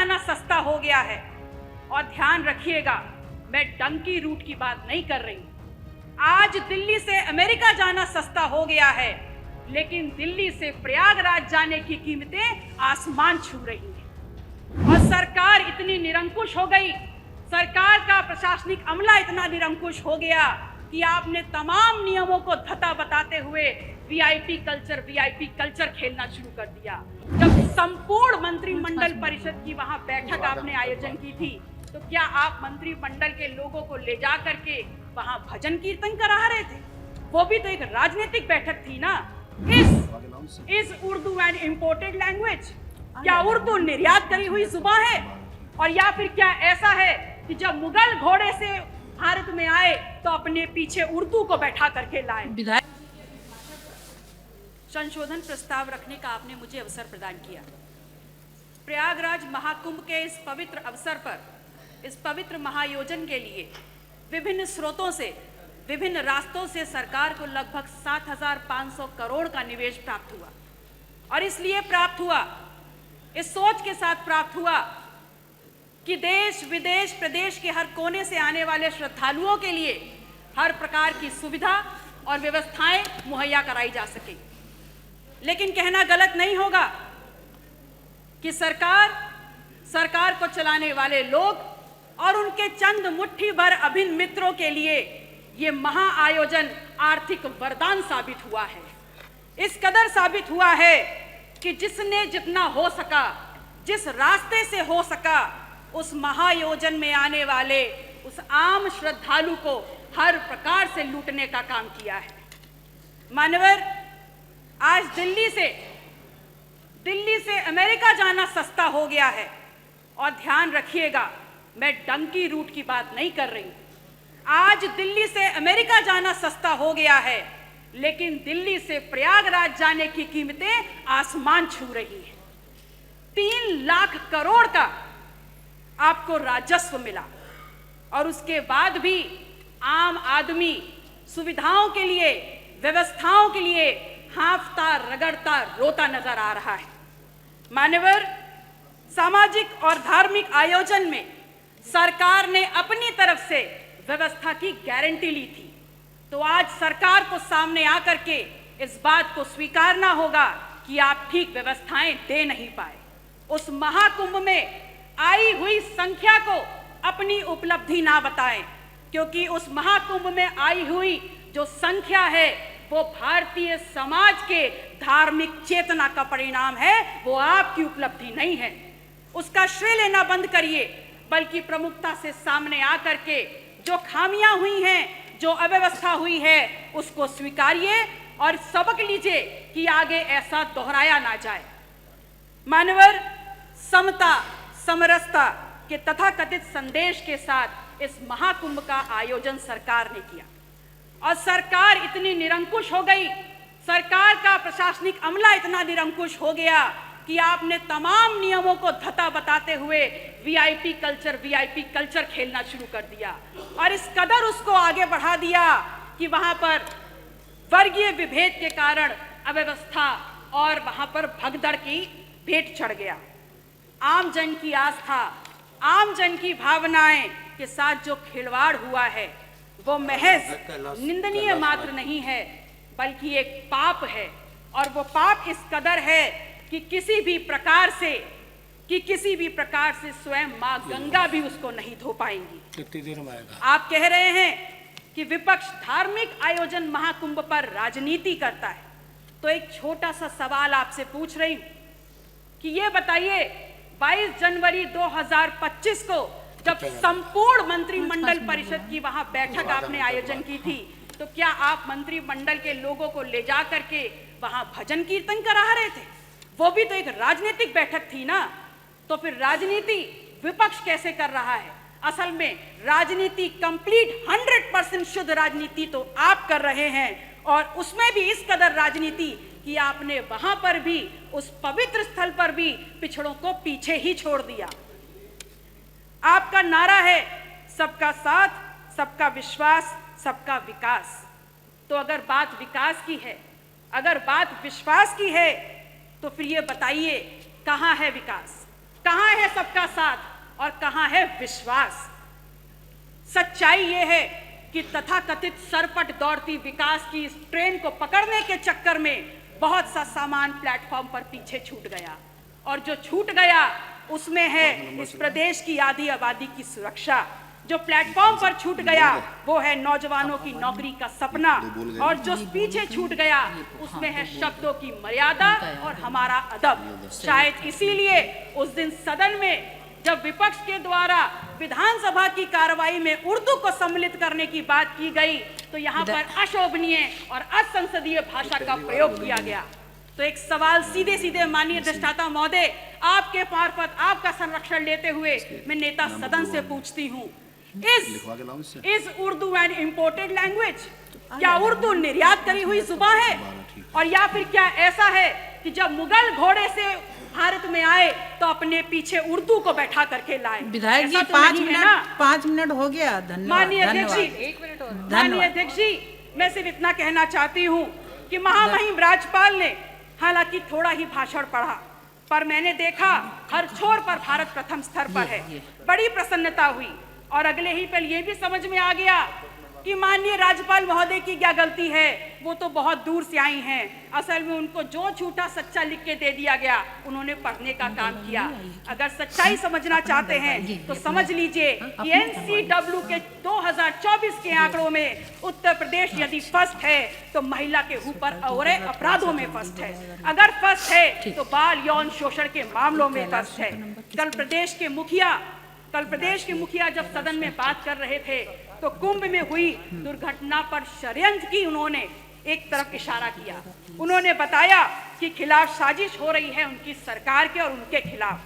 जाना सस्ता हो गया है। और ध्यान रखिएगा, मैं डंकी रूट की बात नहीं कर रही हूं। आज दिल्ली से अमेरिका जाना सस्ता हो गया है, लेकिन दिल्ली से प्रयागराज जाने की कीमतें आसमान छू रही हैं। और सरकार इतनी निरंकुश हो गई, सरकार का प्रशासनिक अमला इतना निरंकुश हो गया कि आपने तमाम नियमों को धता बताते हुए वीआईपी कल्चर खेलना शुरू कर दिया। जब संपूर्ण मंत्रिमंडल परिषद की वहां बैठक आपने आयोजन की थी, तो क्या आप मंत्रिमंडल के लोगों को ले जा करके वहां भजन कीर्तन करा रहे थे? वो भी तो एक राजनीतिक बैठक थी ना। इस उर्दू एन इम्पोर्टेड लैंग्वेज? क्या उर्दू निर्यात करी हुई जुबान है? और या फिर क्या ऐसा है कि जब मुगल घोड़े से भारत में आए तो अपने पीछे उर्दू को बैठा करके लाए? संशोधन प्रस्ताव रखने का आपने मुझे अवसर प्रदान किया। प्रयागराज महाकुंभ के इस पवित्र अवसर पर, इस पवित्र महायोजन के लिए विभिन्न स्रोतों से, विभिन्न रास्तों से सरकार को लगभग 7,500 करोड़ का निवेश प्राप्त हुआ। और इसलिए प्राप्त हुआ, इस सोच के साथ प्राप्त हुआ कि देश विदेश प्रदेश के हर कोने से आने वाले श्रद्धालुओं के लिए हर प्रकार की सुविधा और व्यवस्थाएं मुहैया कराई जा सके। लेकिन कहना गलत नहीं होगा कि सरकार को चलाने वाले लोग और उनके चंद मुट्ठी भर अभिन्न मित्रों के लिए ये महाआयोजन आर्थिक वरदान साबित हुआ है। इस कदर साबित हुआ है कि जिसने जितना हो सका, जिस रास्ते से हो सका, उस महायोजन में आने वाले उस आम श्रद्धालु को हर प्रकार से लूटने का काम किया है। मान्यवर, आज दिल्ली से अमेरिका जाना सस्ता हो गया है। और ध्यान रखिएगा, मैं डंकी रूट की बात नहीं कर रही हूं। आज दिल्ली से अमेरिका जाना सस्ता हो गया है, लेकिन दिल्ली से प्रयागराज जाने की कीमतें आसमान छू रही हैं। 3 लाख करोड़ का आपको राजस्व मिला, और उसके बाद भी आम आदमी सुविधाओं के लिए, व्यवस्थाओं के लिए हांफता रगड़ता रोता नजर आ रहा है। मान्यवर, सामाजिक और धार्मिक आयोजन में सरकार ने अपनी तरफ से व्यवस्था की गारंटी ली थी, तो आज सरकार को सामने आकर के इस बात को स्वीकारना होगा कि आप ठीक व्यवस्थाएं दे नहीं पाए। उस महाकुंभ में आई हुई संख्या को अपनी उपलब्धि ना बताएं, क्योंकि उस महाकुंभ में आई हुई जो संख्या है वो भारतीय समाज के धार्मिक चेतना का परिणाम है, वो आपकी उपलब्धि नहीं है। उसका श्रेय लेना बंद करिए, बल्कि प्रमुखता से सामने आकर के जो खामियां हुई हैं, जो अव्यवस्था हुई है, उसको स्वीकारिए और सबक लीजिए कि आगे ऐसा दोहराया ना जाए। मानवर, समता समरसता के तथाकथित संदेश के साथ इस महाकुंभ का आयोजन सरकार ने किया। और सरकार इतनी निरंकुश हो गई, सरकार का प्रशासनिक अमला इतना निरंकुश हो गया कि आपने तमाम नियमों को धता बताते हुए वीआईपी कल्चर खेलना शुरू कर दिया। और इस कदर उसको आगे बढ़ा दिया कि वहां पर वर्गीय विभेद के कारण अव्यवस्था और वहां पर भगदड़ की भेंट चढ़ गया। आम जन की आस्था, आम जन की भावनाएं के साथ जो खिलवाड़ हुआ है, वो महज निंदनीय मात्र नहीं है, बल्कि एक पाप है। और वो पाप इस कदर है कि किसी भी प्रकार से स्वयं मां गंगा भी उसको नहीं धो पाएंगी। कितनी देर में आएगा? आप कह रहे हैं कि विपक्ष धार्मिक आयोजन महाकुंभ पर राजनीति करता है, तो एक छोटा सा सवाल आपसे पूछ रही हूं कि ये बताइए, 22 जनवरी 2025 को जब संपूर्ण मंत्रिमंडल परिषद की वहां बैठक आपने आयोजन की थी, तो क्या आप मंत्रिमंडल के लोगों को ले जा करके वहां भजन कीर्तन करा रहे थे? वो भी तो एक राजनीतिक बैठक थी ना। तो फिर राजनीति विपक्ष कैसे कर रहा है? असल में राजनीति कंप्लीट 100% शुद्ध राजनीति तो आप कर रहे हैं, और उसमें भी इस कदर राजनीति कि आपने वहां पर भी, उस पवित्र स्थल पर भी पिछड़ों को पीछे ही छोड़ दिया। आपका नारा है सबका साथ, सबका विश्वास, सबका विकास। तो अगर बात विकास की है, अगर बात विश्वास की है, तो फिर ये बताइए कहाँ है विकास, कहां है सबका साथ और कहां है विश्वास? सच्चाई ये है कि तथाकथित सरपट दौड़ती विकास की इस ट्रेन को पकड़ने के चक्कर में बहुत सा सामान प्लेटफॉर्म पर पीछे छूट गया, और जो छूट गया उसमें है इस प्रदेश की आधी आबादी की सुरक्षा। जो प्लेटफॉर्म पर छूट गया वो है नौजवानों की नौकरी का सपना, और जो पीछे छूट गया उसमें है शब्दों की मर्यादा और हमारा अदब। शायद इसीलिए उस दिन सदन में जब विपक्ष के द्वारा विधानसभा की कार्रवाई में उर्दू को सम्मिलित करने की बात की गई तो यहाँ पर अशोभनीय और असंसदीय भाषा का प्रयोग किया गया। तो एक सवाल सीधे सीधे माननीय अधिष्ठाता महोदय, आपके मार्फत आपका संरक्षण लेते हुए मैं नेता सदन से पूछती हूँ, is Urdu an imported language? क्या उर्दू निर्यात करी हुई जुबान है? और या फिर क्या ऐसा है कि जब मुगल घोड़े से भारत में आए तो अपने पीछे उर्दू को बैठा करके लाए? विधायक जी, 5 मिनट हो गया। धन्यवाद। माननीय अध्यक्ष जी, 1 मिनट और। माननीय अध्यक्ष जी, मैं सिर्फ इतना कहना चाहती हूँ कि महामहिम राज्यपाल ने हालांकि थोड़ा ही भाषण पढ़ा, पर मैंने देखा हर छोर पर भारत प्रथम स्तर पर है। बड़ी प्रसन्नता हुई, और अगले ही पल ये भी समझ में आ गया कि माननीय राज्यपाल महोदय की क्या गलती है। वो तो बहुत दूर से आई हैं, असल में उनको जो झूठा सच्चा लिख के दे दिया गया उन्होंने पढ़ने का काम किया। अगर सच्चाई समझना चाहते हैं तो समझ लीजिए कि NCW के 2024 के आंकड़ों में उत्तर प्रदेश यदि फर्स्ट है तो महिला के ऊपर और अपराधों में फर्स्ट है। अगर फर्स्ट है तो बाल यौन शोषण के मामलों में फर्स्ट है। कल प्रदेश के मुखिया जब सदन में बात कर रहे थे तो कुंभ में हुई दुर्घटना पर षड्यंत्र की उन्होंने एक तरफ इशारा किया। उन्होंने बताया कि खिलाफ साजिश हो रही है उनकी सरकार के और उनके खिलाफ।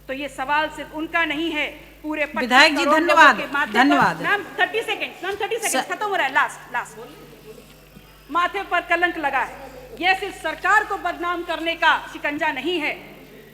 तो ये सवाल सिर्फ उनका नहीं है, पूरे विधायक जी धन्यवाद। मैम 30 सेकंड खत्म हो रहा है। लास्ट माथे पर कलंक लगा है। ये सिर्फ सरकार को बदनाम करने का शिकंजा नहीं है,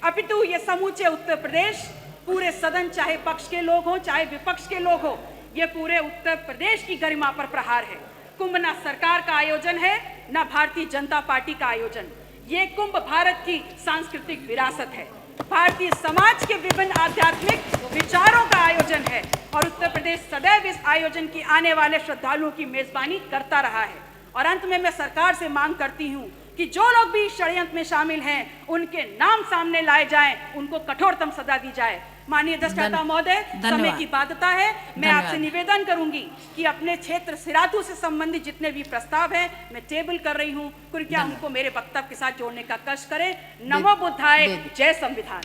अपितु ये समूचे उत्तर प्रदेश, पूरे सदन, चाहे पक्ष के लोग हो चाहे विपक्ष के लोग हो, ये पूरे उत्तर प्रदेश की गरिमा पर प्रहार है। कुंभ ना सरकार का आयोजन है ना भारतीय जनता पार्टी का आयोजन। ये कुंभ भारत की सांस्कृतिक विरासत है, भारतीय समाज के विभिन्न आध्यात्मिक विचारों का आयोजन है, और उत्तर प्रदेश सदैव इस आयोजन की आने वाले श्रद्धालुओं की मेजबानी करता रहा है। और अंत में मैं सरकार से मांग करती हूँ कि जो लोग भी षड्यंत्र में शामिल हैं उनके नाम सामने लाए जाएं, उनको कठोरतम सजा दी जाए। माननीय अधिष्ठाता महोदय, समय की बाध्यता है, मैं आपसे निवेदन करूंगी कि अपने क्षेत्र सिराथू से संबंधित जितने भी प्रस्ताव हैं मैं टेबल कर रही हूं, कृपया उनको मेरे वक्तव्य के साथ जोड़ने का कष्ट करें। नमो बुद्धाय, जय संविधान।